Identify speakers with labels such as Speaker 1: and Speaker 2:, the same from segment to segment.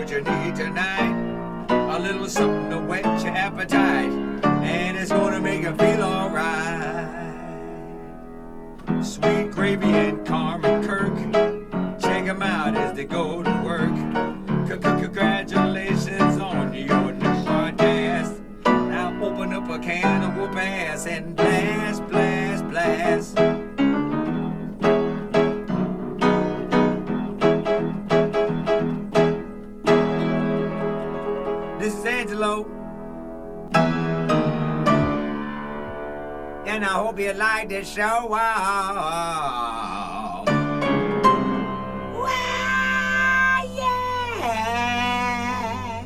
Speaker 1: what you need tonight. A little something to whet your appetite, and it's gonna make you feel alright. Sweet Gravy and Carmen Kirk, check them out as they go to work. Congratulations on your new podcast. Now open up a can of whoop ass and blast, blast, blast. This is Angelo, and I hope you like this show. Wow, yeah.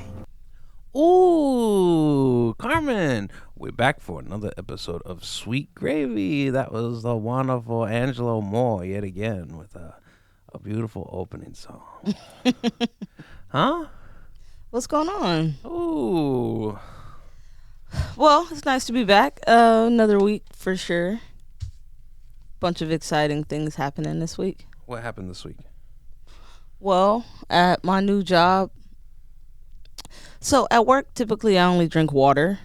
Speaker 2: Ooh, Carmen, we're back for another episode of Sweet Gravy. That was the wonderful Angelo Moore yet again with a beautiful opening song. Huh?
Speaker 3: What's going on?
Speaker 2: Ooh.
Speaker 3: Well, it's nice to be back. Another week for sure. Bunch of exciting things happening this week.
Speaker 2: What happened this week?
Speaker 3: Well, at my new job. So at work, typically I only drink water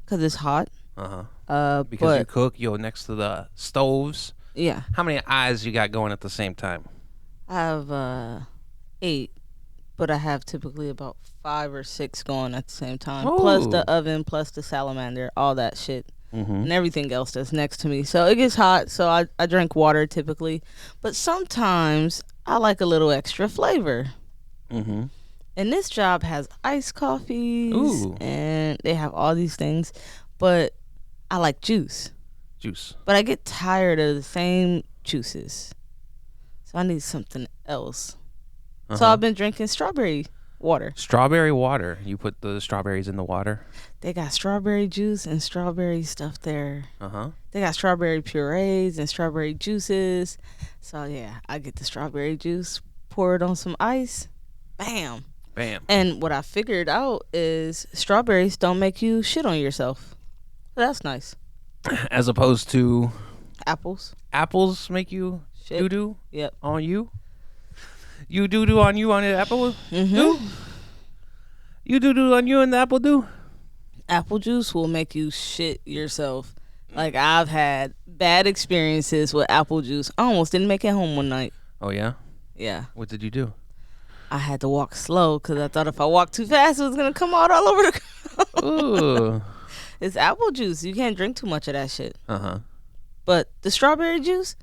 Speaker 3: because it's hot.
Speaker 2: Because you cook, you're next to the stoves.
Speaker 3: Yeah.
Speaker 2: How many eyes you got going at the same time?
Speaker 3: I have 8, but I have typically about 5 or 6 going at the same time.
Speaker 2: Ooh.
Speaker 3: Plus the oven, plus the salamander, all that shit.
Speaker 2: Mm-hmm.
Speaker 3: And everything else that's next to me. So it gets hot, so I drink water typically. But sometimes I like a little extra flavor.
Speaker 2: Mm-hmm.
Speaker 3: And this job has iced coffees.
Speaker 2: Ooh.
Speaker 3: And they have all these things. But I like juice.
Speaker 2: Juice.
Speaker 3: But I get tired of the same juices. So I need something else. So I've been drinking strawberry water.
Speaker 2: Strawberry water. You put the strawberries in the water?
Speaker 3: They got strawberry juice and strawberry stuff there.
Speaker 2: Uh-huh.
Speaker 3: They got strawberry purees and strawberry juices. So yeah, I get the strawberry juice, pour it on some ice. Bam.
Speaker 2: Bam.
Speaker 3: And what I figured out is strawberries don't make you shit on yourself. So that's nice.
Speaker 2: As opposed to
Speaker 3: Apples.
Speaker 2: apples make you
Speaker 3: Shit.
Speaker 2: doo-doo
Speaker 3: Yep.
Speaker 2: on you? You doo-doo on you on the apple do? You doo-doo on you and the apple do?
Speaker 3: Apple juice will make you shit yourself. Like, I've had bad experiences with apple juice. I almost didn't make it home one night.
Speaker 2: Oh, yeah?
Speaker 3: Yeah.
Speaker 2: What did you do?
Speaker 3: I had to walk slow because I thought if I walked too fast, it was going to come out all over the ground.
Speaker 2: Ooh.
Speaker 3: It's apple juice. You can't drink too much of that shit.
Speaker 2: Uh-huh.
Speaker 3: But the strawberry juice,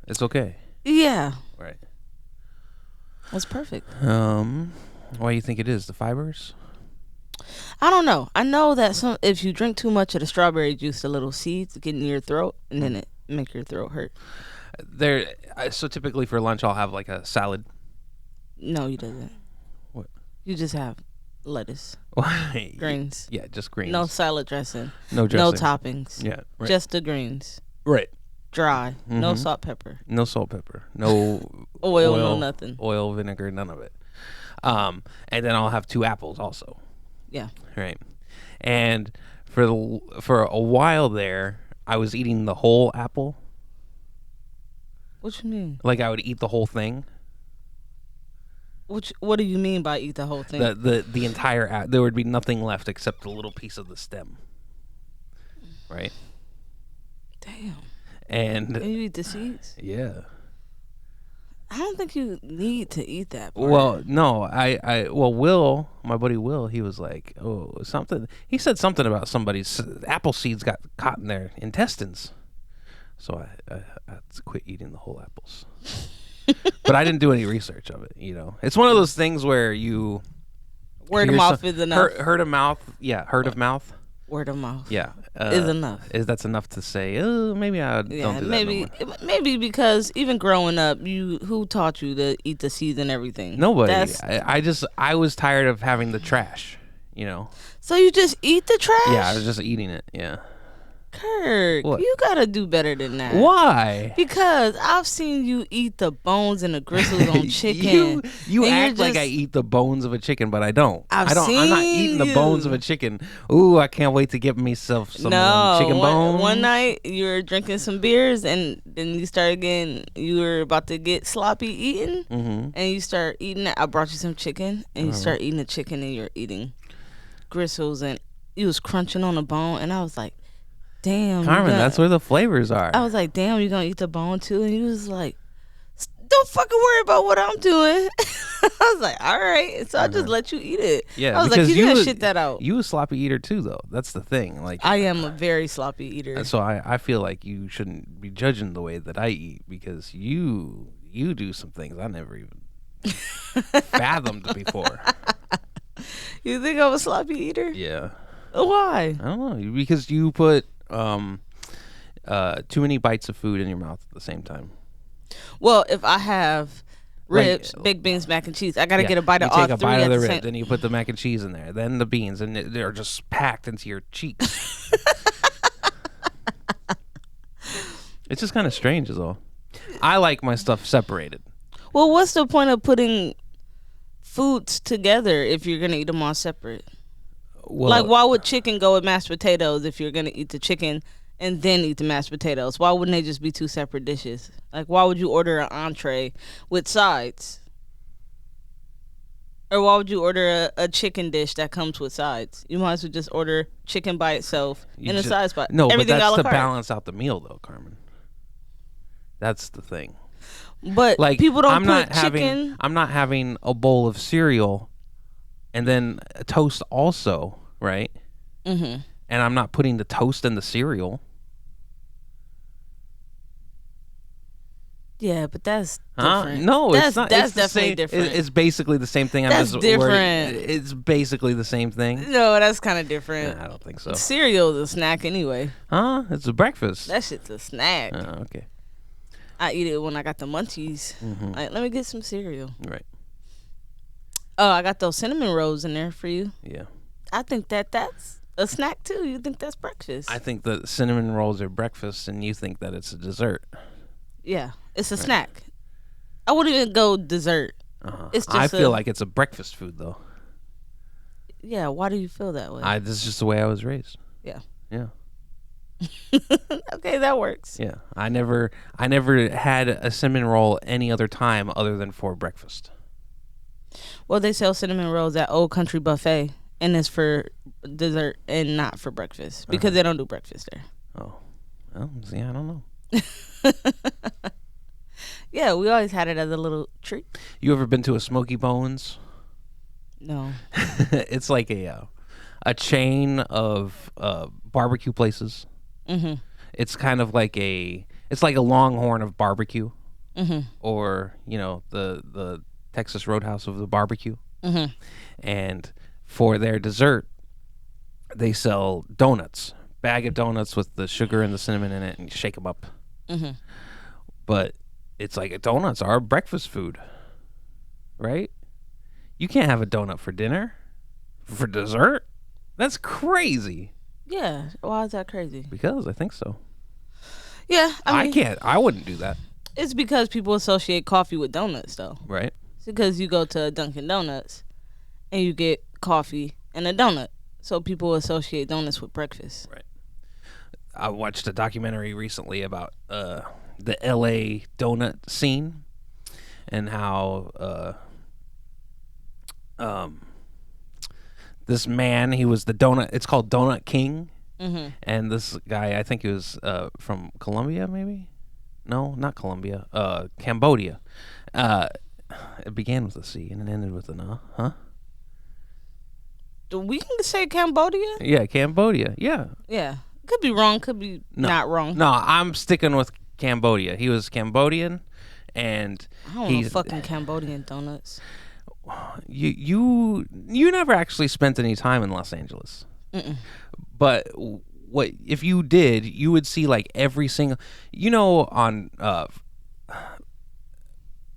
Speaker 2: It's okay.
Speaker 3: yeah,
Speaker 2: Right.
Speaker 3: that's perfect.
Speaker 2: Why do you think it is? The fibers?
Speaker 3: I don't know. I know that if you drink too much of the strawberry juice, the little seeds get in your throat, and then it make your throat hurt.
Speaker 2: So typically for lunch, I'll have like a salad.
Speaker 3: No, you doesn't.
Speaker 2: What?
Speaker 3: You just have lettuce,
Speaker 2: Why?
Speaker 3: greens.
Speaker 2: Yeah, just greens.
Speaker 3: No salad dressing.
Speaker 2: No dressing.
Speaker 3: No toppings.
Speaker 2: Yeah, right.
Speaker 3: Just the greens.
Speaker 2: Right.
Speaker 3: Dry. No
Speaker 2: Mhm.
Speaker 3: salt, pepper.
Speaker 2: No salt, pepper. No
Speaker 3: Oil, no nothing.
Speaker 2: Oil, vinegar, none of it. And then I'll have 2 apples also.
Speaker 3: Yeah.
Speaker 2: Right. And for a while there, I was eating the whole apple.
Speaker 3: What you mean?
Speaker 2: Like I would eat the whole thing.
Speaker 3: What do you mean by eat the whole thing?
Speaker 2: The entire apple. There would be nothing left except a little piece of the stem. Right.
Speaker 3: Damn.
Speaker 2: And
Speaker 3: you eat the seeds?
Speaker 2: yeah.
Speaker 3: I don't think you need to eat that part.
Speaker 2: Well, no, Will, my buddy Will, he was like, oh, something. He said something about somebody's apple seeds got caught in their intestines. So I had to quit eating the whole apples. But I didn't do any research of it, you know. It's one of those things where you...
Speaker 3: Word of mouth is enough.
Speaker 2: Heard of mouth, yeah, heard of mouth.
Speaker 3: Word of mouth.
Speaker 2: Yeah.
Speaker 3: Is enough.
Speaker 2: That's enough to say, oh, maybe I don't do that
Speaker 3: maybe
Speaker 2: no more.
Speaker 3: maybe because even growing up, who taught you to eat the seeds and everything?
Speaker 2: Nobody. I was tired of having the trash, you know.
Speaker 3: So you just eat the trash?
Speaker 2: Yeah, I was just eating it, yeah.
Speaker 3: Kirk,
Speaker 2: What?
Speaker 3: you gotta do better than that.
Speaker 2: Why?
Speaker 3: Because I've seen you eat the bones and the gristles on chicken.
Speaker 2: you
Speaker 3: and
Speaker 2: act
Speaker 3: you're
Speaker 2: like I
Speaker 3: just-
Speaker 2: eat the bones of a chicken, but I don't.
Speaker 3: I've
Speaker 2: I don't. I'm not eating the
Speaker 3: seen
Speaker 2: bones
Speaker 3: you.
Speaker 2: of a chicken. Ooh, I can't wait to get myself some of them chicken bones.
Speaker 3: One night you were drinking some beers and then you were about to get sloppy eating and you start eating it. I brought you some chicken and you start eating the chicken and you're eating gristles and you was crunching on the bone and I was like, damn.
Speaker 2: Carmen, that's where the flavors are.
Speaker 3: I was like, damn, you gonna eat the bone too? And you was like, don't fucking worry about what I'm doing. I was like, all right. So I just let you eat it.
Speaker 2: Yeah,
Speaker 3: I was like,
Speaker 2: because
Speaker 3: you didn't shit that out.
Speaker 2: You a sloppy eater too, though. That's the thing. Like
Speaker 3: I am a very sloppy eater.
Speaker 2: So I feel like you shouldn't be judging the way that I eat because you do some things I never even fathomed before.
Speaker 3: You think I'm a sloppy eater?
Speaker 2: Yeah.
Speaker 3: Why?
Speaker 2: I don't know. Because you put too many bites of food in your mouth at the same time.
Speaker 3: Well, if I have ribs,
Speaker 2: Like,
Speaker 3: baked beans, mac and cheese, I gotta
Speaker 2: Yeah,
Speaker 3: get a bite
Speaker 2: you
Speaker 3: of all
Speaker 2: take a
Speaker 3: three
Speaker 2: bite
Speaker 3: at
Speaker 2: of the
Speaker 3: the
Speaker 2: rib,
Speaker 3: same.
Speaker 2: then you put the mac and cheese in there, then the beans, and they're just packed into your cheeks. It's just kind of strange, is all. I like my stuff separated.
Speaker 3: Well, what's the point of putting foods together if you're gonna eat them all separate?
Speaker 2: Well,
Speaker 3: Like, why would chicken go with mashed potatoes if you're gonna eat the chicken and then eat the mashed potatoes? Why wouldn't they just be two separate dishes? Like, why would you order an entree with sides? Or why would you order a chicken dish that comes with sides? You might as well just order chicken by itself and a side spot.
Speaker 2: No,
Speaker 3: Everything
Speaker 2: but
Speaker 3: a
Speaker 2: that's
Speaker 3: la
Speaker 2: to
Speaker 3: carte.
Speaker 2: balance out the meal, though, Carmen. That's the thing.
Speaker 3: But
Speaker 2: Like,
Speaker 3: people don't
Speaker 2: I'm
Speaker 3: put
Speaker 2: not
Speaker 3: chicken.
Speaker 2: I'm not having a bowl of cereal and then a toast also, right?
Speaker 3: Mm-hmm.
Speaker 2: And I'm not putting the toast in the cereal.
Speaker 3: Yeah, but that's
Speaker 2: Huh?
Speaker 3: different.
Speaker 2: No,
Speaker 3: that's,
Speaker 2: it's not.
Speaker 3: That's
Speaker 2: it's the
Speaker 3: definitely
Speaker 2: same,
Speaker 3: different.
Speaker 2: It's basically the same thing.
Speaker 3: That's different.
Speaker 2: It's basically the same thing.
Speaker 3: No, that's kind of different.
Speaker 2: Nah, I don't think so.
Speaker 3: Cereal is a snack anyway.
Speaker 2: Huh? It's a breakfast.
Speaker 3: That shit's a snack.
Speaker 2: Oh, okay.
Speaker 3: I eat it when I got the munchies.
Speaker 2: Mm-hmm.
Speaker 3: Like, let me get some cereal.
Speaker 2: Right.
Speaker 3: Oh, I got those cinnamon rolls in there for you.
Speaker 2: Yeah.
Speaker 3: I think that's a snack too. You think that's breakfast?
Speaker 2: I think that cinnamon rolls are breakfast, and you think that it's a dessert.
Speaker 3: Yeah, it's a snack. I wouldn't even go dessert.
Speaker 2: Uh-huh.
Speaker 3: It's just
Speaker 2: I feel like it's a breakfast food, though.
Speaker 3: Yeah, why do you feel that way?
Speaker 2: This is just the way I was raised.
Speaker 3: Yeah.
Speaker 2: Yeah.
Speaker 3: Okay, that works.
Speaker 2: Yeah. I never had a cinnamon roll any other time other than for breakfast.
Speaker 3: Well, they sell cinnamon rolls at Old Country Buffet, and it's for dessert and not for breakfast because they don't do breakfast there.
Speaker 2: Oh. Well, see, I don't know.
Speaker 3: Yeah, we always had it as a little treat.
Speaker 2: You ever been to a Smoky Bones?
Speaker 3: No.
Speaker 2: It's like a chain of barbecue places.
Speaker 3: Mm-hmm.
Speaker 2: It's kind of like it's like a Longhorn of barbecue, or the Texas Roadhouse of the barbecue.
Speaker 3: Mm-hmm.
Speaker 2: And for their dessert, they sell donuts, bag of donuts with the sugar and the cinnamon in it, and you shake them up.
Speaker 3: Mm-hmm.
Speaker 2: But it's like donuts are breakfast food, right? You can't have a donut for dinner, for dessert. That's crazy.
Speaker 3: Yeah. Why is that crazy?
Speaker 2: Because I think so.
Speaker 3: Yeah, I mean,
Speaker 2: I wouldn't do that.
Speaker 3: it's because people associate coffee with donuts, though.
Speaker 2: Right?
Speaker 3: It's because you go to Dunkin' Donuts and you get coffee and a donut. So people associate donuts with breakfast.
Speaker 2: Right. I watched a documentary recently about the LA donut scene and how this man, he was the donut, it's called Donut King.
Speaker 3: Mm-hmm.
Speaker 2: And this guy, I think he was from Colombia, maybe? No, not Colombia. Cambodia. It began with a C and it ended with an huh?
Speaker 3: We can say Cambodia?
Speaker 2: Yeah, Cambodia. Yeah.
Speaker 3: Yeah. Could be wrong, could be not wrong.
Speaker 2: No, I'm sticking with Cambodia. He was Cambodian, and
Speaker 3: I don't know fucking Cambodian donuts.
Speaker 2: You never actually spent any time in Los Angeles.
Speaker 3: Mm-mm.
Speaker 2: But what if you did? You would see like every single, on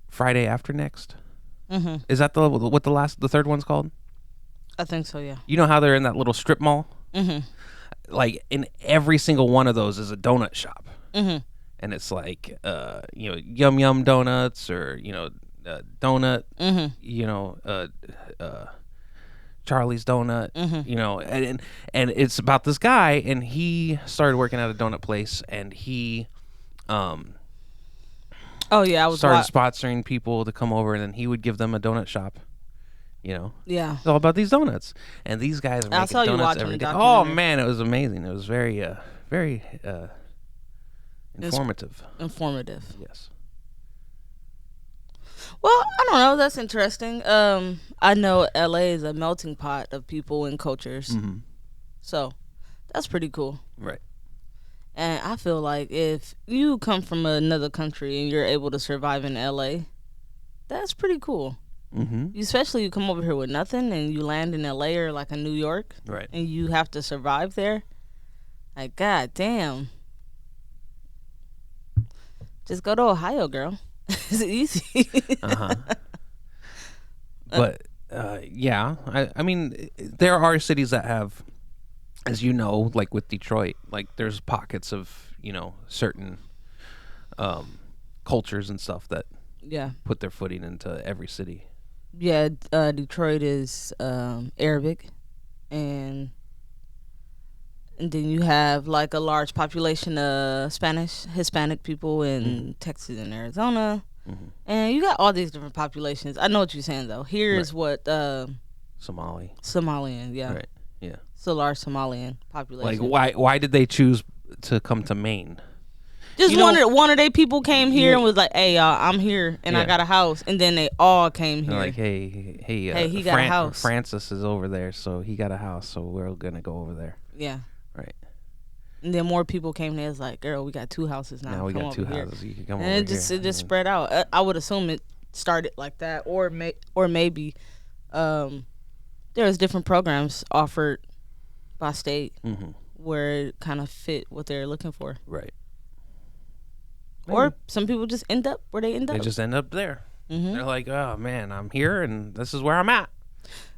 Speaker 2: Friday after next.
Speaker 3: Mm-hmm.
Speaker 2: Is that the third one's called?
Speaker 3: I think so, yeah.
Speaker 2: You know how they're in that little strip mall?
Speaker 3: Mm-hmm.
Speaker 2: like in every single one of those is a donut shop.
Speaker 3: Mm-hmm.
Speaker 2: And it's like Yum Yum Donuts, or donut, Charlie's Donut, and it's about this guy, and he started working at a donut place, and he
Speaker 3: Oh yeah, I was
Speaker 2: started sponsoring people to come over, and then he would give them a donut shop.
Speaker 3: Yeah,
Speaker 2: it's all about these donuts, and these guys are making donuts every day. Oh man, it was amazing. It was very informative. Yes.
Speaker 3: Well, I don't know. That's interesting. I know LA is a melting pot of people and cultures.
Speaker 2: Mm-hmm.
Speaker 3: So that's pretty cool.
Speaker 2: Right.
Speaker 3: And I feel like if you come from another country and you're able to survive in LA, that's pretty cool.
Speaker 2: Mm-hmm.
Speaker 3: Especially you come over here with nothing and you land in LA or like a New York.
Speaker 2: Right.
Speaker 3: And you have to survive there. Like, god damn. Just go to Ohio, girl. It's easy.
Speaker 2: But yeah, I mean, there are cities that have, as you know, like with Detroit, like there's pockets of certain cultures and stuff that put their footing into every city.
Speaker 3: Yeah, Detroit is Arabic, and then you have like a large population of Hispanic people in Texas and Arizona.
Speaker 2: Mm-hmm.
Speaker 3: And you got all these different populations. I know what you're saying though. Here is what Somalian, yeah.
Speaker 2: Right. Yeah.
Speaker 3: It's a large Somalian population.
Speaker 2: Like why did they choose to come to Maine?
Speaker 3: Just one of their people came here and was like, "Hey y'all, I'm here and I got a house." And then they all came here.
Speaker 2: They're like, hey,
Speaker 3: he got a house.
Speaker 2: Francis is over there, so he got a house, so we're gonna go over there.
Speaker 3: Yeah.
Speaker 2: Right.
Speaker 3: And then more people came there. It's like, girl, we got 2 houses now.
Speaker 2: Now we got 2
Speaker 3: here.
Speaker 2: houses. You can come over
Speaker 3: and
Speaker 2: here.
Speaker 3: it just spread out. I would assume it started like that, or maybe there's different programs offered by state where it kind of fit what they're looking for.
Speaker 2: Right.
Speaker 3: Or some people just end up where they end up.
Speaker 2: They just end up there. Mm-hmm. They're like, oh man, I'm here, and this is where I'm at.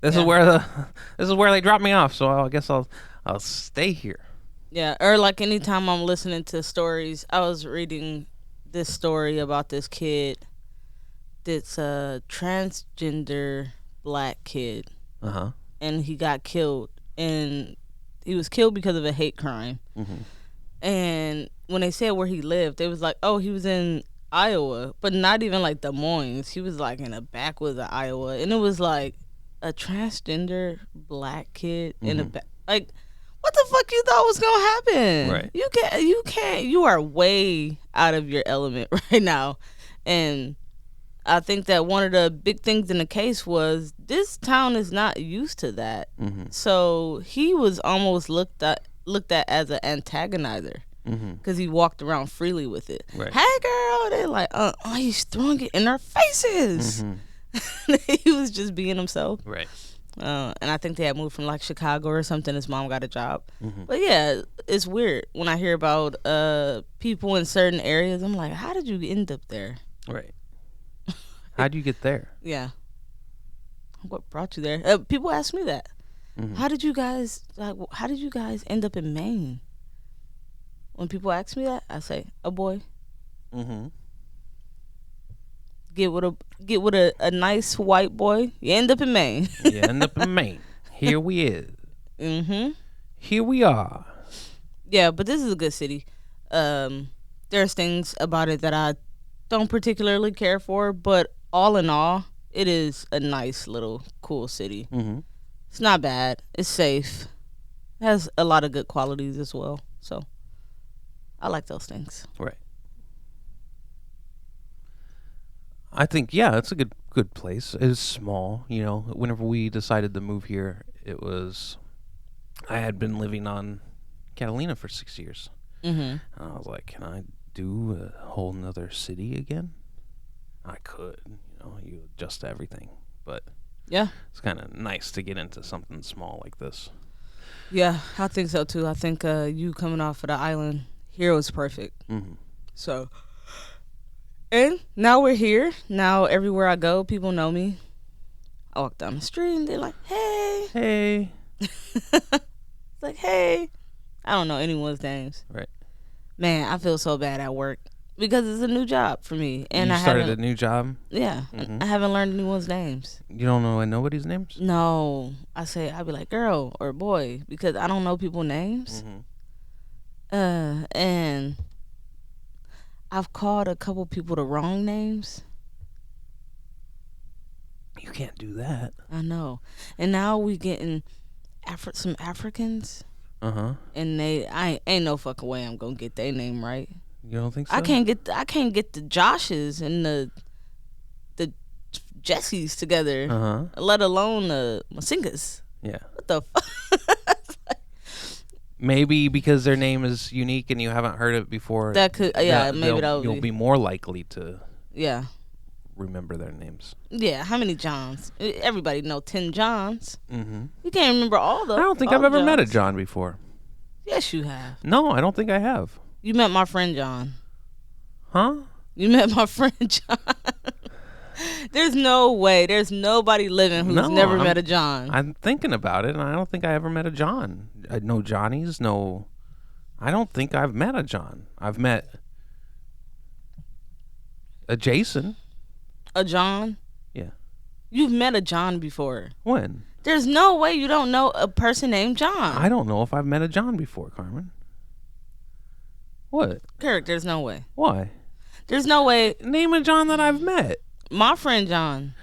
Speaker 2: This is where they dropped me off. So I guess I'll stay here.
Speaker 3: Yeah, or like anytime I'm listening to stories, I was reading this story about this kid that's a transgender black kid.
Speaker 2: Uh-huh.
Speaker 3: And he got killed. And he was killed because of a hate crime. Mm-hmm. And when they said where he lived, they was like, oh, he was in Iowa. But not even like Des Moines. He was like in the backwoods of Iowa. And it was like a transgender black kid in a back. Like, what the fuck you thought was gonna happen?
Speaker 2: Right.
Speaker 3: You can't. You are way out of your element right now, and I think that one of the big things in the case was this town is not used to that. Mm-hmm. So he was almost looked at as an antagonizer because he walked around freely with it.
Speaker 2: Right.
Speaker 3: Hey girl, they're like, he's throwing it in their faces. He was just being himself.
Speaker 2: Right.
Speaker 3: And I think they had moved from like Chicago or something. His mom got a job. But yeah, it's weird when I hear about people in certain areas. I'm like, how did you end up there?
Speaker 2: Right. How'd you get there?
Speaker 3: Yeah. What brought you there? People ask me that. How did you guys end up in Maine? When people ask me that, I say, a boy. Get with a nice white boy. You end up in Maine.
Speaker 2: You end up in Maine. Here we is. Here we are.
Speaker 3: Yeah, but this is a good city. There's things about it that I don't particularly care for, but all in all, it is a nice little cool city. It's not bad. It's safe. It has a lot of good qualities as well. So I like those things.
Speaker 2: Right. I think, yeah, it's a good place. It's small, Whenever we decided to move here, I had been living on Catalina for 6 years. And I was like, can I do a whole nother city again? I could, you adjust to everything. But
Speaker 3: yeah,
Speaker 2: it's kind of nice to get into something small like this.
Speaker 3: Yeah, I think so too. I think you coming off of the island here was perfect. So... And now we're here. Now everywhere I go, people know me. I walk down the street and they're like, hey.
Speaker 2: Hey.
Speaker 3: It's like, hey. I don't know anyone's names.
Speaker 2: Right.
Speaker 3: Man, I feel so bad at work because it's a new job for me, and
Speaker 2: you
Speaker 3: I
Speaker 2: started
Speaker 3: haven't.
Speaker 2: a new job.
Speaker 3: Yeah, I haven't learned anyone's names.
Speaker 2: You don't know nobody's names.
Speaker 3: No, I'd be like girl or boy because I don't know people's names. And I've called a couple people the wrong names.
Speaker 2: You can't do that.
Speaker 3: I know, and now we getting some Africans, and I ain't no fucking way I'm gonna get their name right.
Speaker 2: You don't think so?
Speaker 3: I can't get the Joshes and the Jessies together, let alone the Masingas.
Speaker 2: Yeah.
Speaker 3: What the fuck?
Speaker 2: Maybe because their name is unique and you haven't heard it before.
Speaker 3: That could, yeah, maybe that would
Speaker 2: you'll be more likely to.
Speaker 3: Yeah.
Speaker 2: Remember their names.
Speaker 3: Yeah, how many Johns? Everybody know 10 Johns.
Speaker 2: Mm-hmm.
Speaker 3: You can't remember all the.
Speaker 2: I don't think I've ever met a John before.
Speaker 3: Yes, you have.
Speaker 2: No, I don't think I have.
Speaker 3: You met my friend John.
Speaker 2: Huh?
Speaker 3: You met my friend John. There's no way. There's nobody living who's never met a John.
Speaker 2: I'm thinking about it, and I don't think I ever met a John. No Johnnies, no. I don't think I've met a John. I've met a Jason.
Speaker 3: A John?
Speaker 2: Yeah.
Speaker 3: You've met a John before.
Speaker 2: When?
Speaker 3: There's no way you don't know a person named John.
Speaker 2: I don't know if I've met a John before, Carmen. What?
Speaker 3: Kirk, there's no way.
Speaker 2: Why?
Speaker 3: There's no way.
Speaker 2: Name a John that I've met.
Speaker 3: My friend John.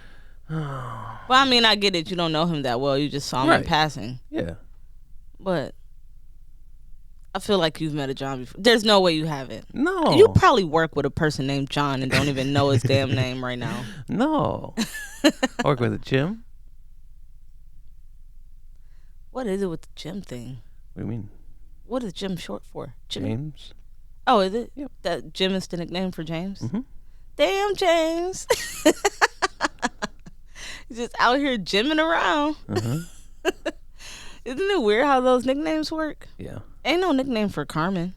Speaker 3: Well, I mean, I get it. You don't know him that well. You just saw him in passing.
Speaker 2: Yeah.
Speaker 3: But I feel like you've met a John before. There's no way you haven't.
Speaker 2: No.
Speaker 3: You probably work with a person named John and don't even know his damn name right now.
Speaker 2: No. I work with a Jim.
Speaker 3: What is it with the Jim thing?
Speaker 2: What do you mean?
Speaker 3: What is Jim short for?
Speaker 2: James.
Speaker 3: Oh, is it?
Speaker 2: Yep.
Speaker 3: That Jim is the nickname for James?
Speaker 2: Mm-hmm.
Speaker 3: Damn, James. He's just out here jimming around. Isn't it weird how those nicknames work?
Speaker 2: Yeah.
Speaker 3: Ain't no nickname for Carmen.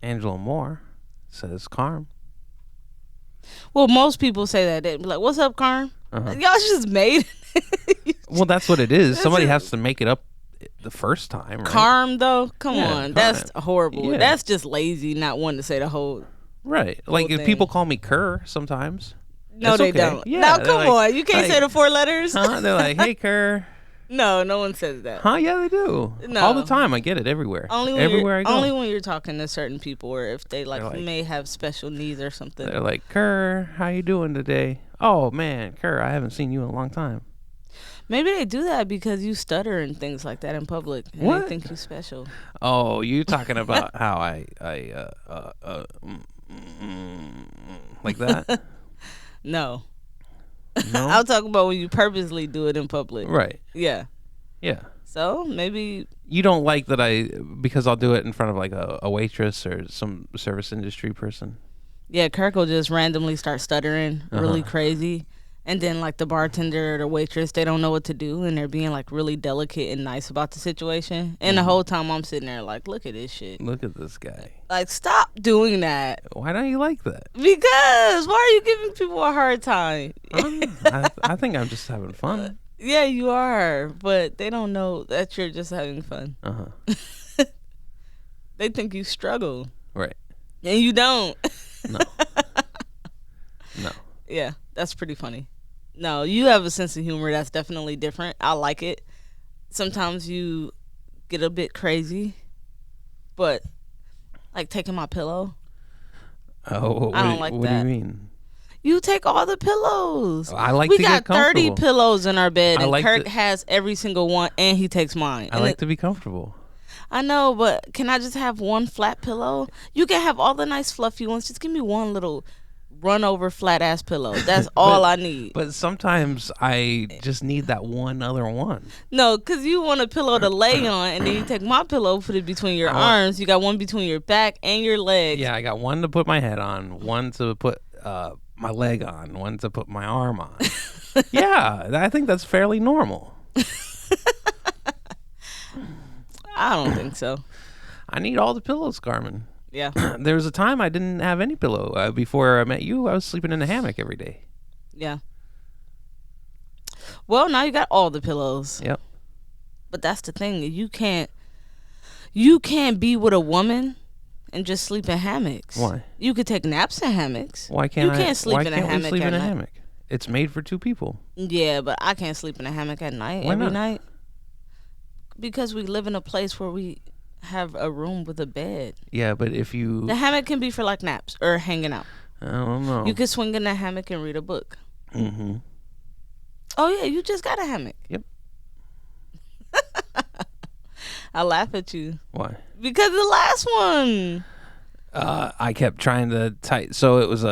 Speaker 2: Angela Moore says Carm.
Speaker 3: Well, most people say that. They'd be like, what's up, Carm? Y'all just made it.
Speaker 2: Well, that's what it is. Somebody has to make it up the first time, right?
Speaker 3: Carm, though? Come on.
Speaker 2: Carm.
Speaker 3: That's horrible.
Speaker 2: Yeah.
Speaker 3: That's just lazy, not wanting to say the whole...
Speaker 2: Right. Like, if
Speaker 3: thing.
Speaker 2: people call me Kerr sometimes.
Speaker 3: No, they
Speaker 2: okay.
Speaker 3: don't.
Speaker 2: Yeah,
Speaker 3: now,
Speaker 2: they're
Speaker 3: come
Speaker 2: like,
Speaker 3: on. You can't say the 4 letters.
Speaker 2: Huh? They're like, hey, Kerr.
Speaker 3: No, no one says that.
Speaker 2: Huh? Yeah, they do.
Speaker 3: No.
Speaker 2: All the time. I get it everywhere.
Speaker 3: Everywhere
Speaker 2: I go.
Speaker 3: Only when you're talking to certain people or if they like
Speaker 2: like
Speaker 3: may have special needs or something.
Speaker 2: They're like, Kerr, how you doing today? Oh, man, Kerr, I haven't seen you in a long time.
Speaker 3: Maybe they do that because you stutter and things like that in public. And
Speaker 2: What?
Speaker 3: They think you're special.
Speaker 2: Oh, you talking about how like that?
Speaker 3: No.
Speaker 2: No?
Speaker 3: I'll talk about when you purposely do it in public.
Speaker 2: Right.
Speaker 3: Yeah.
Speaker 2: Yeah.
Speaker 3: So maybe
Speaker 2: You don't like that because I'll do it in front of like a waitress or some service industry person.
Speaker 3: yeah, Kirk will just randomly start stuttering really crazy. And then like the bartender or the waitress, they don't know what to do and they're being like really delicate and nice about the situation. And the whole time I'm sitting there like, look at this shit.
Speaker 2: Look at this guy.
Speaker 3: Like, stop doing that.
Speaker 2: Why don't you like that?
Speaker 3: Because why are you giving people a hard time?
Speaker 2: I think I'm just having fun.
Speaker 3: Yeah, you are, but they don't know that you're just having fun. They think you struggle,
Speaker 2: Right.
Speaker 3: and you don't.
Speaker 2: No. No.
Speaker 3: Yeah, that's pretty funny. No, you have a sense of humor that's definitely different. I like it. Sometimes you get a bit crazy, but like taking my pillow.
Speaker 2: Oh,
Speaker 3: I don't like
Speaker 2: what
Speaker 3: that.
Speaker 2: do you mean?
Speaker 3: You take all the pillows.
Speaker 2: I like
Speaker 3: we
Speaker 2: to
Speaker 3: got
Speaker 2: get comfortable.
Speaker 3: 30 pillows in our bed,
Speaker 2: I
Speaker 3: and
Speaker 2: like
Speaker 3: Kirk
Speaker 2: to-
Speaker 3: has every single one, and he takes mine.
Speaker 2: I like to be comfortable.
Speaker 3: I know, but can I just have one flat pillow? You can have all the nice fluffy ones. Just give me one little run over flat ass pillow. That's all I need.
Speaker 2: But sometimes I just need that one other one.
Speaker 3: No, because you want a pillow to lay on, and then you take my pillow, put it between your arms. You got one between your back and your legs.
Speaker 2: Yeah, I got one to put my head on, one to put my leg on, one to put my arm on. Yeah, I think that's fairly normal.
Speaker 3: I don't think so.
Speaker 2: I need all the pillows, Carmen.
Speaker 3: Yeah.
Speaker 2: There was a time I didn't have any pillow. Before I met you, I was sleeping in a hammock every day.
Speaker 3: Yeah. Well, now you got all the pillows.
Speaker 2: Yep.
Speaker 3: But that's the thing. You can't be with a woman and just sleep in hammocks.
Speaker 2: Why?
Speaker 3: You could take naps in hammocks.
Speaker 2: Why can't
Speaker 3: you can't sleep
Speaker 2: why
Speaker 3: in a
Speaker 2: can't we
Speaker 3: hammock
Speaker 2: sleep
Speaker 3: at
Speaker 2: in a
Speaker 3: night.
Speaker 2: hammock? It's made for two people.
Speaker 3: Yeah, but I can't sleep in a hammock at night
Speaker 2: Why
Speaker 3: every
Speaker 2: not?
Speaker 3: night. Because we live in a place where we have a room with a bed.
Speaker 2: Yeah, but if you,
Speaker 3: The hammock can be for like naps or hanging out.
Speaker 2: I don't know.
Speaker 3: You could swing in the hammock and read a book.
Speaker 2: Mm-hmm.
Speaker 3: Oh yeah, you just got a hammock.
Speaker 2: Yep.
Speaker 3: I laugh at you
Speaker 2: Why?
Speaker 3: because the last one.
Speaker 2: I kept trying to so it was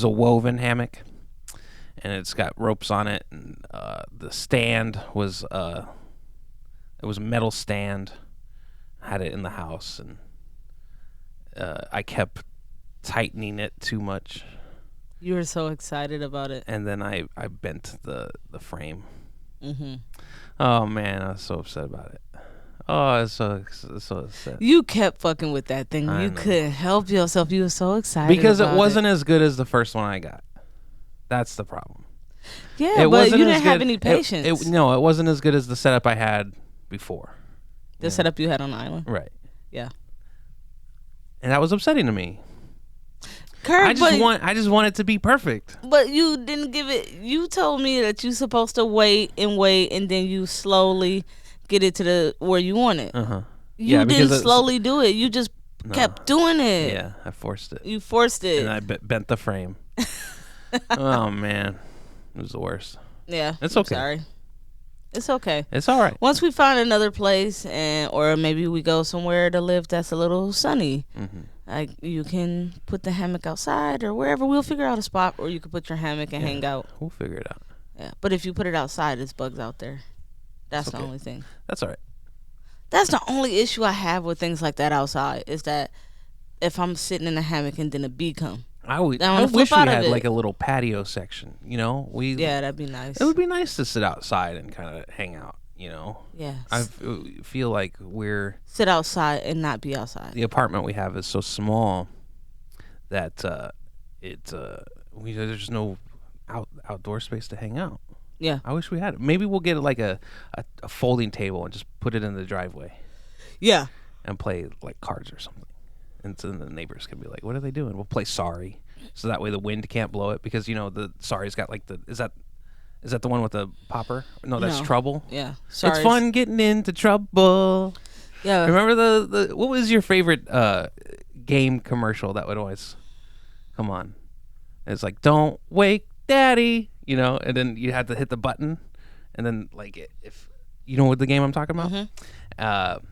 Speaker 2: a woven hammock, and it's got ropes on it, and the stand was it was a metal stand. I had it in the house, and I kept tightening it too much,
Speaker 3: You were so excited about it.
Speaker 2: and then I bent the frame.
Speaker 3: Mm-hmm.
Speaker 2: Oh man, I was so upset about it. Oh, I was so upset.
Speaker 3: You kept fucking with that thing.
Speaker 2: I
Speaker 3: You
Speaker 2: know.
Speaker 3: couldn't help yourself. You were so excited
Speaker 2: Because it
Speaker 3: about
Speaker 2: wasn't as good as the first one I got. That's the problem.
Speaker 3: Yeah,
Speaker 2: It
Speaker 3: but
Speaker 2: wasn't
Speaker 3: you
Speaker 2: as
Speaker 3: didn't have
Speaker 2: good-
Speaker 3: any patience.
Speaker 2: No, it wasn't as good as the setup I had before.
Speaker 3: The setup you had on the island.
Speaker 2: Right.
Speaker 3: Yeah.
Speaker 2: And that was upsetting to me.
Speaker 3: Kurt,
Speaker 2: I just want it to be perfect.
Speaker 3: but you didn't give it. You told me that you're supposed to wait, and then you slowly get it to the where you want it.
Speaker 2: Uh-huh.
Speaker 3: You
Speaker 2: Yeah, because
Speaker 3: didn't slowly do it. You just
Speaker 2: No.
Speaker 3: kept doing it.
Speaker 2: Yeah, I forced it.
Speaker 3: You forced it.
Speaker 2: And I bent the frame. Oh man. It was the worst.
Speaker 3: Yeah.
Speaker 2: It's
Speaker 3: I'm
Speaker 2: okay.
Speaker 3: Sorry. It's okay.
Speaker 2: It's all right.
Speaker 3: Once we find another place, or maybe we go somewhere to live that's a little sunny,
Speaker 2: Mm-hmm.
Speaker 3: like you can put the hammock outside or wherever. We'll figure out a spot where you can put your hammock and hang out.
Speaker 2: We'll figure it out.
Speaker 3: Yeah, but if you put it outside, it's bugs out there. That's
Speaker 2: It's
Speaker 3: the
Speaker 2: okay.
Speaker 3: only thing.
Speaker 2: That's all right.
Speaker 3: That's the only issue I have with things like that outside is that if I'm sitting in a hammock and then a bee come.
Speaker 2: I
Speaker 3: I
Speaker 2: wish
Speaker 3: wanna
Speaker 2: we
Speaker 3: flip out of
Speaker 2: had
Speaker 3: it.
Speaker 2: like a little patio section. You know,
Speaker 3: Yeah, that'd be nice.
Speaker 2: It would be nice to sit outside and kind of hang out. You know,
Speaker 3: Yeah.
Speaker 2: I feel like
Speaker 3: Sit outside and not be outside.
Speaker 2: the apartment we have is so small that there's no outdoor space to hang out.
Speaker 3: Yeah.
Speaker 2: I wish we had it. Maybe we'll get like a folding table and just put it in the driveway
Speaker 3: Yeah.
Speaker 2: and play like cards or something. And so then the neighbors can be like, "What are they doing?" We'll play Sorry, so that way the wind can't blow it because the Sorry's got like is that the one with the popper? No, that's
Speaker 3: No.
Speaker 2: Trouble.
Speaker 3: Yeah. Sorry.
Speaker 2: It's fun getting into trouble.
Speaker 3: Yeah.
Speaker 2: Remember the what was your favorite game commercial that would always come on? It's like, "Don't wake Daddy," you know, and then you had to hit the button, and then like if you know what the game I'm talking about.
Speaker 3: Mm-hmm.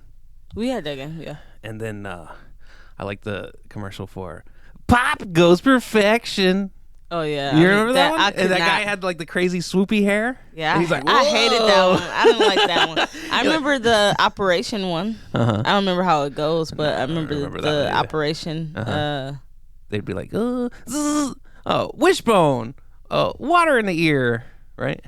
Speaker 3: We had that game. Yeah.
Speaker 2: And then I like the commercial for Pop Goes Perfection.
Speaker 3: Oh yeah.
Speaker 2: You remember that one?
Speaker 3: I could
Speaker 2: And that
Speaker 3: not-
Speaker 2: guy had like the crazy swoopy hair.
Speaker 3: Yeah,
Speaker 2: And he's like,
Speaker 3: I hated that
Speaker 2: "Whoa."
Speaker 3: one. I didn't like that one. I remember the Operation one.
Speaker 2: Uh-huh.
Speaker 3: I don't remember how it goes, but I remember,
Speaker 2: remember that
Speaker 3: the
Speaker 2: one either.
Speaker 3: Operation.
Speaker 2: Uh-huh. They'd be like, zzz, oh, wishbone, water in the ear, right?